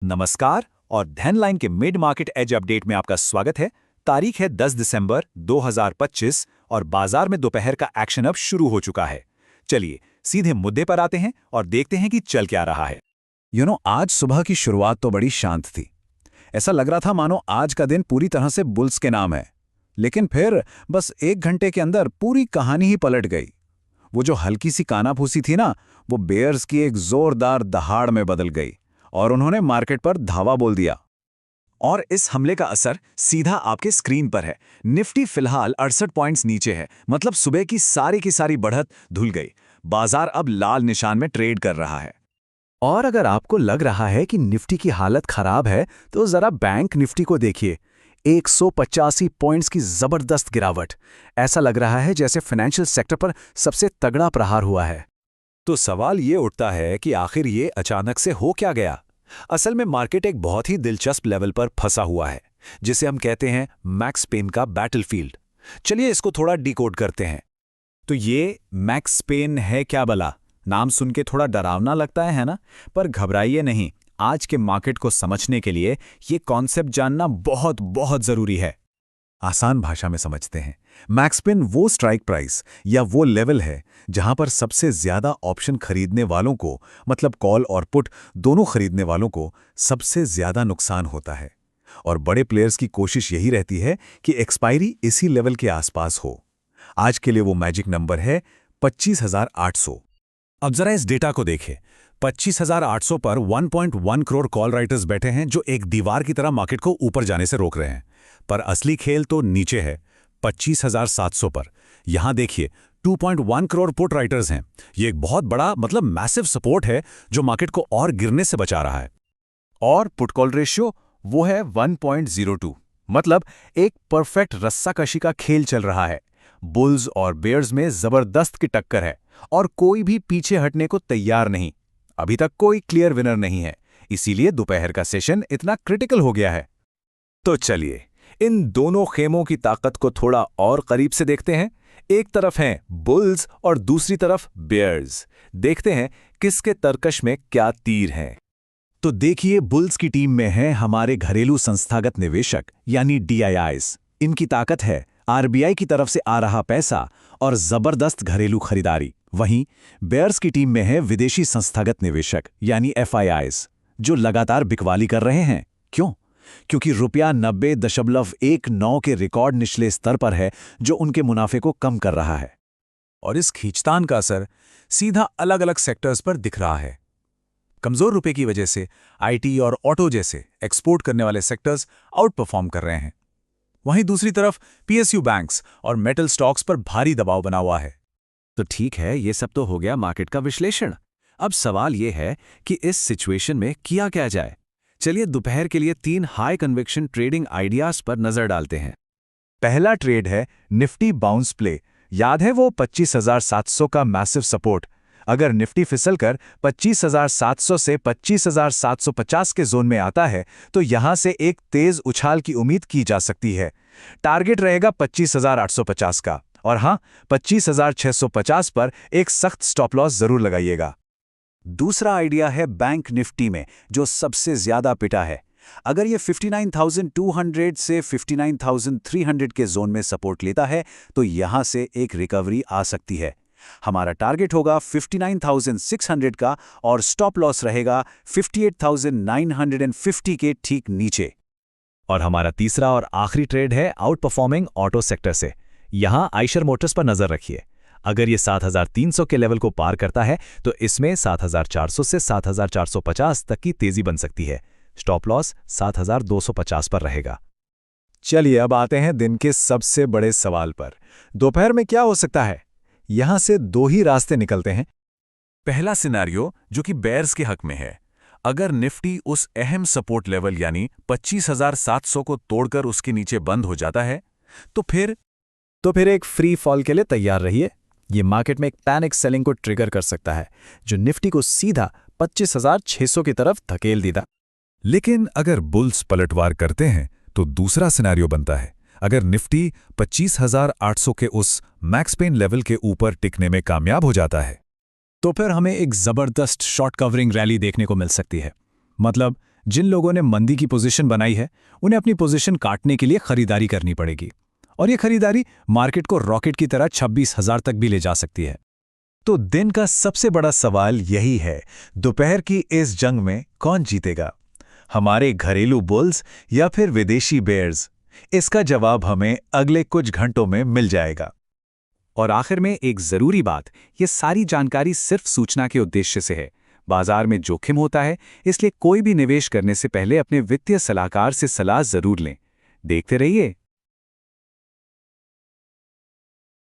नमस्कार और धन लाइन के मिड मार्केट एज अपडेट में आपका स्वागत है। तारीख है 10 दिसंबर 2025 और बाजार में दोपहर का एक्शन अब शुरू हो चुका है। चलिए सीधे मुद्दे पर आते हैं और देखते हैं कि चल क्या रहा है। आज सुबह की शुरुआत तो बड़ी शांत थी। ऐसा लग रहा था मानो आज का दिन पूरी तरह से बुल्स के नाम है। लेकिन फिर बस 1 घंटे के अंदर पूरी कहानी ही पलट गई। वो जो हल्की सी कानाफूसी थी ना, वो बेयर्स की एक जोरदार दहाड़ में बदल गई और उन्होंने मार्केट पर धावा बोल दिया। और इस हमले का असर सीधा आपके स्क्रीन पर है। निफ्टी फिलहाल 68 पॉइंट्स नीचे है, मतलब सुबह की सारी बढ़त धुल गई। बाजार अब लाल निशान में ट्रेड कर रहा है। और अगर आपको लग रहा है कि निफ्टी की हालत खराब है, तो जरा बैंक निफ्टी को देखिए। 185 पॉइंट्स की जबरदस्त गिरावट। ऐसा लग रहा है जैसे फाइनेंशियल सेक्टर पर सबसे तगड़ा प्रहार हुआ है। तो सवाल ये उठता है कि आखिर ये अचानक से हो क्या गया। असल में मार्केट एक बहुत ही दिलचस्प लेवल पर फंसा हुआ है, जिसे हम कहते हैं मैक्स पेन का बैटलफील्ड। चलिए इसको थोड़ा डिकोड करते हैं। तो ये मैक्स पेन है क्या भला? नाम सुन के थोड़ा डरावना लगता है ना? पर घबराइए नहीं, आज के मार्केट को समझने के लिए ये कॉन्सेप्ट जानना बहुत बहुत जरूरी है। आसान भाषा में समझते हैं। मैक्स पेन वो स्ट्राइक प्राइस या वो लेवल है जहां पर सबसे ज्यादा ऑप्शन खरीदने वालों को, मतलब कॉल और पुट दोनों खरीदने वालों को सबसे ज्यादा नुकसान होता है। और बड़े प्लेयर्स की कोशिश यही रहती है कि एक्सपायरी इसी लेवल के आसपास हो। आज के लिए वो मैजिक नंबर है 25,800। अब जरा इस डेटा को देखें। 25,800 पर 1.1 करोड़ कॉल राइटर्स बैठे हैं, जो एक दीवार की तरह मार्केट को ऊपर जाने से रोक रहे हैं। पर असली खेल तो नीचे है, 25,700 पर। यहां देखिए 2.1 करोड़ पुट राइटर्स हैं। ये एक बहुत बड़ा, मतलब मैसिव सपोर्ट है, जो मार्केट को और गिरने से बचा रहा है। और पुट कॉल रेशियो वो है 1.02, मतलब एक परफेक्ट रस्साकशी का खेल चल रहा है। बुल्स और बेयर्स में जबरदस्त की टक्कर है और कोई भी पीछे हटने को तैयार नहीं। अभी तक कोई क्लियर विनर नहीं है, इसीलिए दोपहर का सेशन इतना क्रिटिकल हो गया है। तो चलिए इन दोनों खेमों की ताकत को थोड़ा और करीब से देखते हैं। एक तरफ हैं बुल्स और दूसरी तरफ बेयर्स। देखते हैं किसके तरकश में क्या तीर हैं। तो देखिए, बुल्स की टीम में हैं हमारे घरेलू संस्थागत निवेशक यानी DIIs। इनकी ताकत है RBI की तरफ से आ रहा पैसा और जबरदस्त घरेलू खरीदारी। वहीं बेयर्स की टीम में है विदेशी संस्थागत निवेशक यानी FIIs, जो लगातार बिकवाली कर रहे हैं। क्यों? क्योंकि रुपया 90.19 के रिकॉर्ड निचले स्तर पर है, जो उनके मुनाफे को कम कर रहा है। और इस खींचतान का असर सीधा अलग अलग सेक्टर्स पर दिख रहा है। कमजोर रुपए की वजह से IT और ऑटो जैसे एक्सपोर्ट करने वाले सेक्टर्स आउट परफॉर्म कर रहे हैं। वहीं दूसरी तरफ PSU बैंक्स और मेटल स्टॉक्स पर भारी दबाव बना हुआ है। तो ठीक है, ये सब तो हो गया मार्केट का विश्लेषण। अब सवाल ये है कि इस सिचुएशन में किया क्या जाए। चलिए दोपहर के लिए 3 हाई कन्विक्शन ट्रेडिंग आइडियाज पर नजर डालते हैं। पहला ट्रेड है निफ्टी बाउंस प्ले। याद है वो 25,700 का मैसिव सपोर्ट? अगर निफ्टी फिसलकर 25,700 से 25,750 के जोन में आता है, तो यहां से एक तेज उछाल की उम्मीद की जा सकती है। टारगेट रहेगा 25,850 का। और हां, 25,650 पर एक सख्त स्टॉप लॉस जरूर लगाइएगा। दूसरा आइडिया है बैंक निफ्टी में, जो सबसे ज्यादा पिटा है। अगर ये 59,200 से 59,300 के जोन में सपोर्ट लेता है, तो यहां से एक रिकवरी आ सकती है। हमारा टारगेट होगा 59,600 का और स्टॉप लॉस रहेगा 58,950 के ठीक नीचे। और हमारा तीसरा और आखिरी ट्रेड है आउट परफॉर्मिंग ऑटो सेक्टर से। यहां आइशर मोटर्स पर नजर रखिए। अगर ये 7,300 के लेवल को पार करता है, तो इसमें 7,400 से 7,450 तक की तेजी बन सकती है। स्टॉप लॉस 7,250 पर रहेगा। चलिए अब आते हैं दिन के सबसे बड़े सवाल पर। दोपहर में क्या हो सकता है? यहां से 2 ही रास्ते निकलते हैं। पहला सिनेरियो, जो कि बेयर्स के हक में है। अगर निफ्टी उस अहम सपोर्ट लेवल यानी 25,700 को तोड़कर उसके नीचे बंद हो जाता है, तो फिर एक फ्री फॉल के लिए तैयार रहिए। ये मार्केट में एक पैनिक सेलिंग को ट्रिगर कर सकता है, जो निफ्टी को सीधा 25,600 की तरफ धकेल देगा। लेकिन अगर बुल्स पलटवार करते हैं, तो दूसरा सिनेरियो बनता है। अगर निफ्टी 25,800 के उस मैक्स पेन लेवल के ऊपर टिकने में कामयाब हो जाता है, तो फिर हमें एक जबरदस्त शॉर्ट कवरिंग रैली देखने को मिल सकती है। मतलब जिन लोगों ने मंदी की पोजीशन बनाई है उन्हें अपनी पोजीशन काटने के लिए खरीदारी करनी पड़ेगी, और ये खरीदारी मार्केट को रॉकेट की तरह 26,000 तक भी ले जा सकती है। तो दिन का सबसे बड़ा सवाल यही है, दोपहर की इस जंग में कौन जीतेगा, हमारे घरेलू बुल्स या फिर विदेशी बेयर्स? इसका जवाब हमें अगले कुछ घंटों में मिल जाएगा। और आखिर में एक जरूरी बात, ये सारी जानकारी सिर्फ सूचना के उद्देश्य से है। बाजार में जोखिम होता है, इसलिए कोई भी निवेश करने से पहले अपने वित्तीय सलाहकार से सलाह जरूर लें। देखते रहिए